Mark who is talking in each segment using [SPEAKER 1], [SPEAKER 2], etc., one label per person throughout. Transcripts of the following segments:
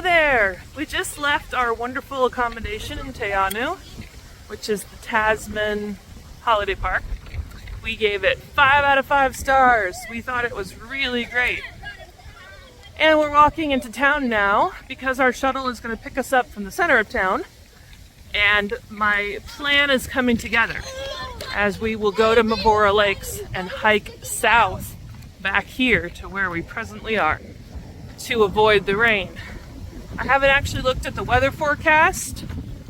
[SPEAKER 1] there! We just left our wonderful accommodation in Te Araroa, which is the Tasman holiday park. We gave it 5 out of 5 stars. We thought it was really great. And we're walking into town now because our shuttle is going to pick us up from the center of town. And my plan is coming together as we will go to Mavora Lakes and hike south back here to where we presently are to avoid the rain. I haven't actually looked at the weather forecast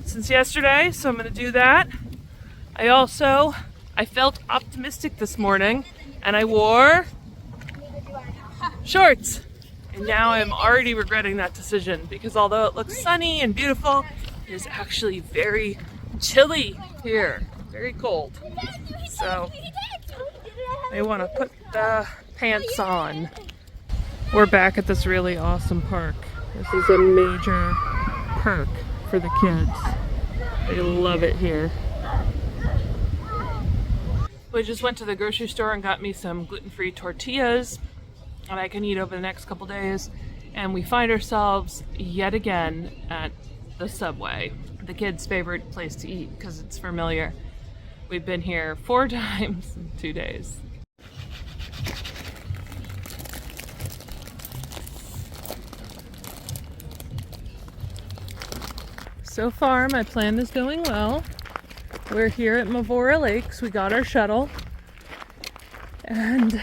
[SPEAKER 1] since yesterday, so I'm going to do that. I felt optimistic this morning and I wore shorts. And now I'm already regretting that decision because although it looks sunny and beautiful, it is actually very chilly here, very cold. So I want to put the pants on. We're back at this really awesome park. This is a major perk for the kids. They love it here. We just went to the grocery store and got me some gluten-free tortillas that I can eat over the next couple days. And we find ourselves yet again at the Subway, the kids' favorite place to eat because it's familiar. We've been here 4 times in 2 days. So far, my plan is going well. We're here at Mavora Lakes. We got our shuttle. And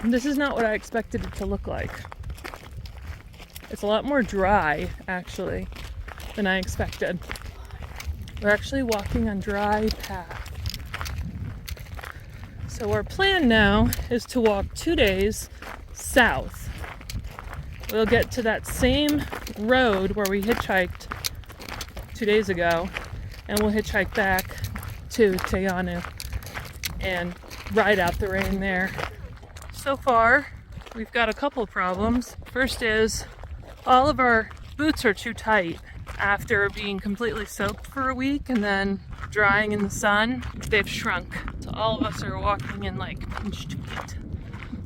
[SPEAKER 1] this is not what I expected it to look like. It's a lot more dry, actually, than I expected. We're actually walking on dry path. So our plan now is to walk 2 days south. We'll get to that same road where we hitchhiked 2 days ago, and we'll hitchhike back to Te Araroa and ride out the rain there. So far, we've got a couple problems. First is all of our boots are too tight. After being completely soaked for a week and then drying in the sun, they've shrunk. So all of us are walking in like pinched feet.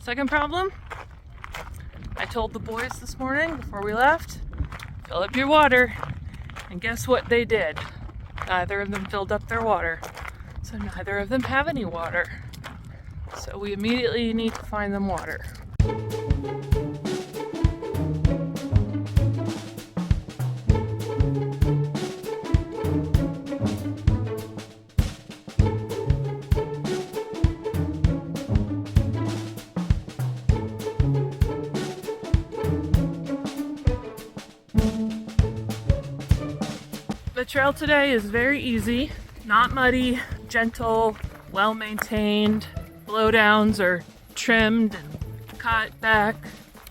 [SPEAKER 1] Second problem, I told the boys this morning before we left, fill up your water. And guess what they did? Neither of them filled up their water. So neither of them have any water. So we immediately need to find them water. The trail today is very easy, not muddy, gentle, well-maintained. Blowdowns are trimmed and cut back.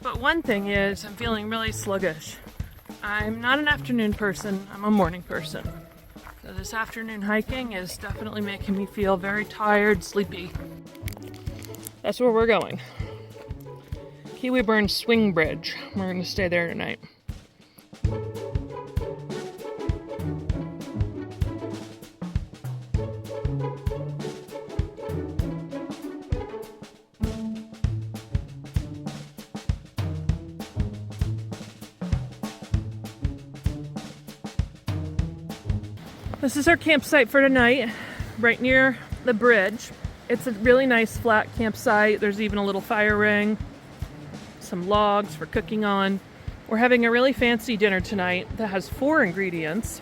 [SPEAKER 1] But one thing is, I'm feeling really sluggish. I'm not an afternoon person, I'm a morning person. So this afternoon hiking is definitely making me feel very tired, sleepy. That's where we're going. Kiwi Burn Swing Bridge. We're going to stay there tonight. This is our campsite for tonight, right near the bridge. It's a really nice flat campsite. There's even a little fire ring, some logs for cooking on. We're having a really fancy dinner tonight that has 4 ingredients.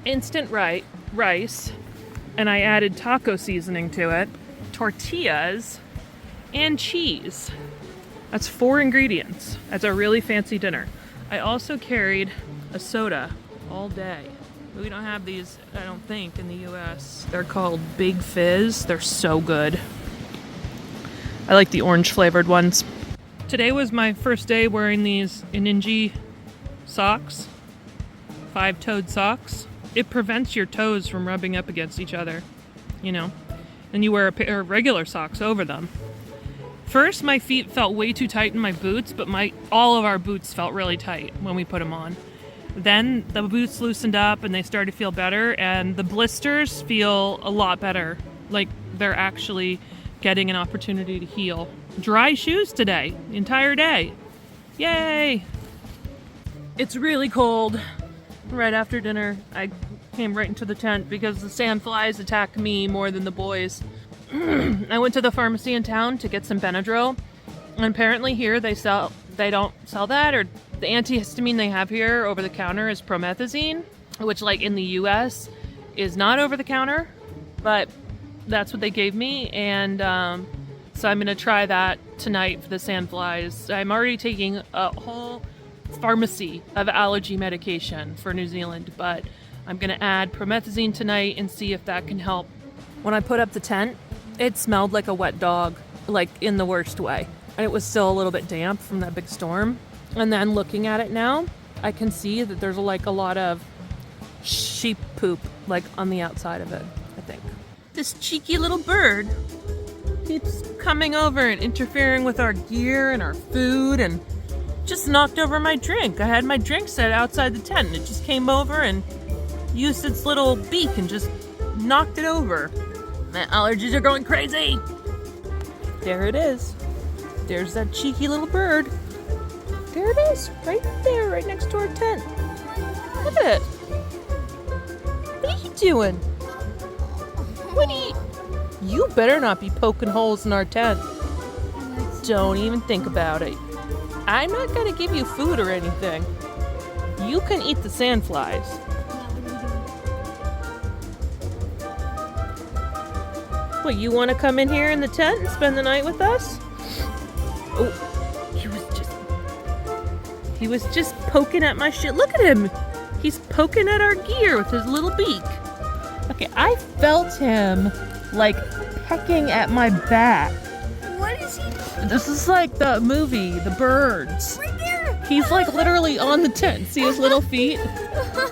[SPEAKER 1] Instant rice, and I added taco seasoning to it, tortillas, and cheese. That's 4 ingredients. That's a really fancy dinner. I also carried a soda all day. We don't have these, I don't think, in the US. They're called Big Fizz. They're so good. I like the orange flavored ones. Today was my first day wearing these Ninja socks, 5-toed socks. It prevents your toes from rubbing up against each other, you know. And you wear a pair of regular socks over them. First, my feet felt way too tight in my boots, but all of our boots felt really tight when we put them on. Then the boots loosened up and they started to feel better, and the blisters feel a lot better. Like they're actually getting an opportunity to heal. Dry shoes today, the entire day. Yay! It's really cold. Right after dinner, I came right into the tent because the sandflies attack me more than the boys. I went to the pharmacy in town to get some Benadryl, and apparently here they don't sell that, or the antihistamine they have here over the counter is promethazine, which like in the US is not over the counter, but that's what they gave me, and so I'm gonna try that tonight for the sandflies. I'm already taking a whole pharmacy of allergy medication for New Zealand, but I'm gonna add promethazine tonight and see if that can help. When I put up the tent, it smelled like a wet dog, like in the worst way. And it was still a little bit damp from that big storm. And then looking at it now, I can see that there's like a lot of sheep poop like on the outside of it, I think. This cheeky little bird keeps coming over and interfering with our gear and our food, and just knocked over my drink. I had my drink set outside the tent and it just came over and used its little beak and just knocked it over. My allergies are going crazy. There it is. There's that cheeky little bird. There it is, right there, right next to our tent. Look at it. What are you doing? You better not be poking holes in our tent. Don't even think about it. I'm not gonna give you food or anything. You can eat the sandflies. What, you want to come in here in the tent and spend the night with us? Oh, he was just poking at my shit. Look at him. He's poking at our gear with his little beak. Okay, I felt him like pecking at my back.
[SPEAKER 2] What is he doing?
[SPEAKER 1] This is like the movie, The Birds.
[SPEAKER 2] Right there.
[SPEAKER 1] He's like literally on the tent. See his little feet?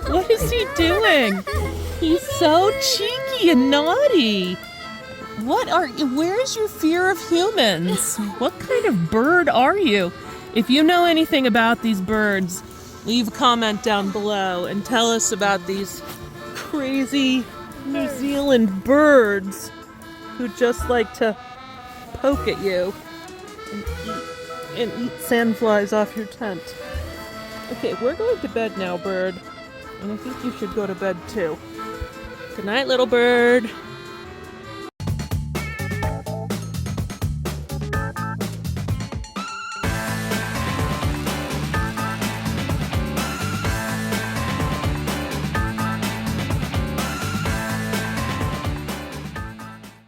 [SPEAKER 1] What is he doing? He's so cheeky and naughty. Where's your fear of humans? What kind of bird are you? If you know anything about these birds, leave a comment down below and tell us about these crazy New Zealand birds who just like to poke at you and eat sandflies off your tent. Okay, we're going to bed now, bird. And I think you should go to bed too. Good night, little bird.